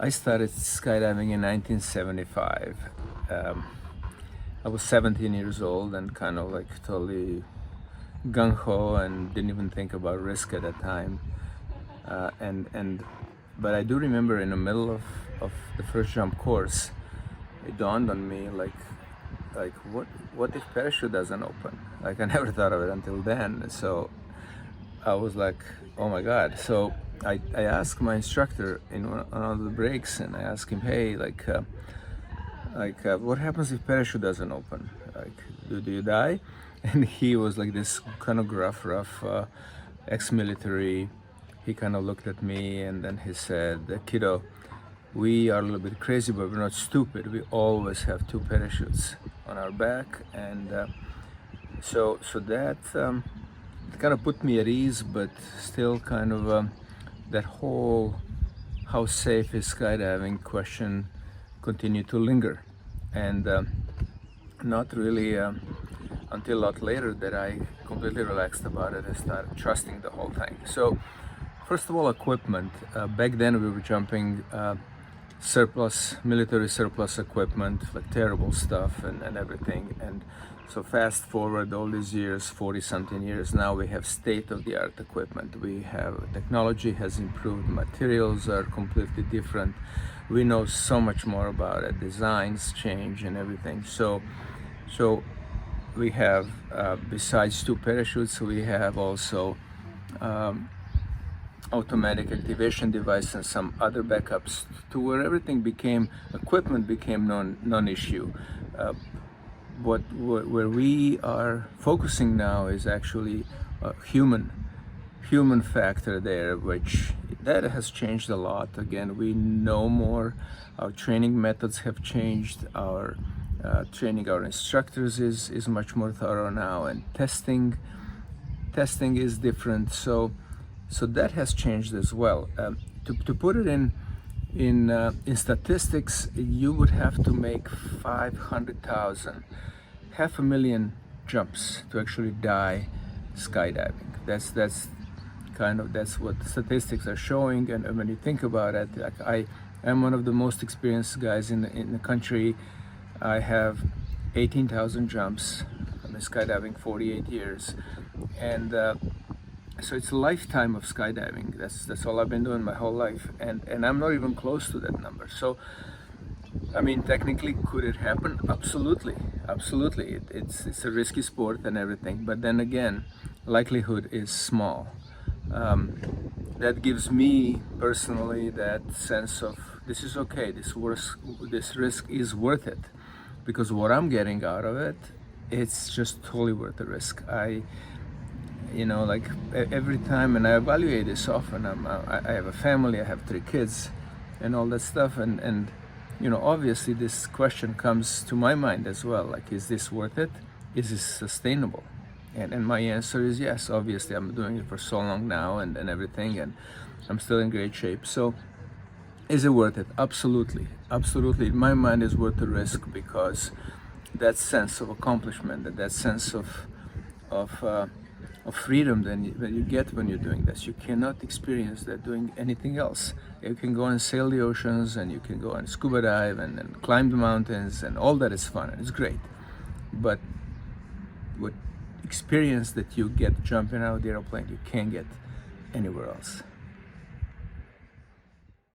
I started skydiving in 1975. I was 17 years old and kind of like totally gung-ho and didn't even think about risk at that time. But I do remember in the middle of the first jump course, it dawned on me like what if parachute doesn't open? Like I never thought of it until then. So I was like, oh my God. So I asked my instructor in one of the breaks, and I asked him, hey, what happens if parachute doesn't open? Like, do you die? And he was like this kind of gruff, rough ex-military. He kind of looked at me and then he said, kiddo, we are a little bit crazy, but we're not stupid. We always have two parachutes on our back. And so that kind of put me at ease, but still kind of that whole how safe is skydiving question continued to linger. And not really until a lot later that I completely relaxed about it and started trusting the whole thing. So first of all, equipment. Back then we were jumping military surplus equipment, like terrible stuff and everything. And so fast forward all these years, 40 something years, now we have state-of-the-art equipment. We have technology has improved, materials are completely different. We know so much more about it, designs change and everything. So we have, besides two parachutes, we have also automatic activation device and some other backups to where equipment became non-issue. Where we are focusing now is actually a human factor there, which that has changed a lot. Again, we know more, our training methods have changed, our training our instructors is much more thorough now, and testing is different. So that has changed as well. To put it in statistics, you would have to make 500,000, 500,000 jumps to actually die skydiving. That's what the statistics are showing. And when you think about it, like I am one of the most experienced guys in the country. I have 18,000 jumps. I've been skydiving 48 years, and so it's a lifetime of skydiving. That's all I've been doing my whole life, and I'm not even close to that number. So, I mean, technically, could it happen? Absolutely. It's a risky sport and everything, but then again, likelihood is small. That gives me personally that sense of this is okay. This risk is worth it, because what I'm getting out of it, it's just totally worth the risk. Like every time, and I evaluate this often. I have a family, I have 3 kids, and all that stuff, and obviously this question comes to my mind as well. Like, is this worth it? Is this sustainable? And my answer is yes. Obviously, I'm doing it for so long now, and everything, and I'm still in great shape. So, is it worth it? Absolutely. In my mind, it's worth the risk, because that sense of accomplishment, that sense of freedom that you get when you're doing this, you cannot experience that doing anything else. You can go and sail the oceans, and you can go and scuba dive and climb the mountains, and all that is fun and it's great. But what experience that you get jumping out of the airplane, you can't get anywhere else.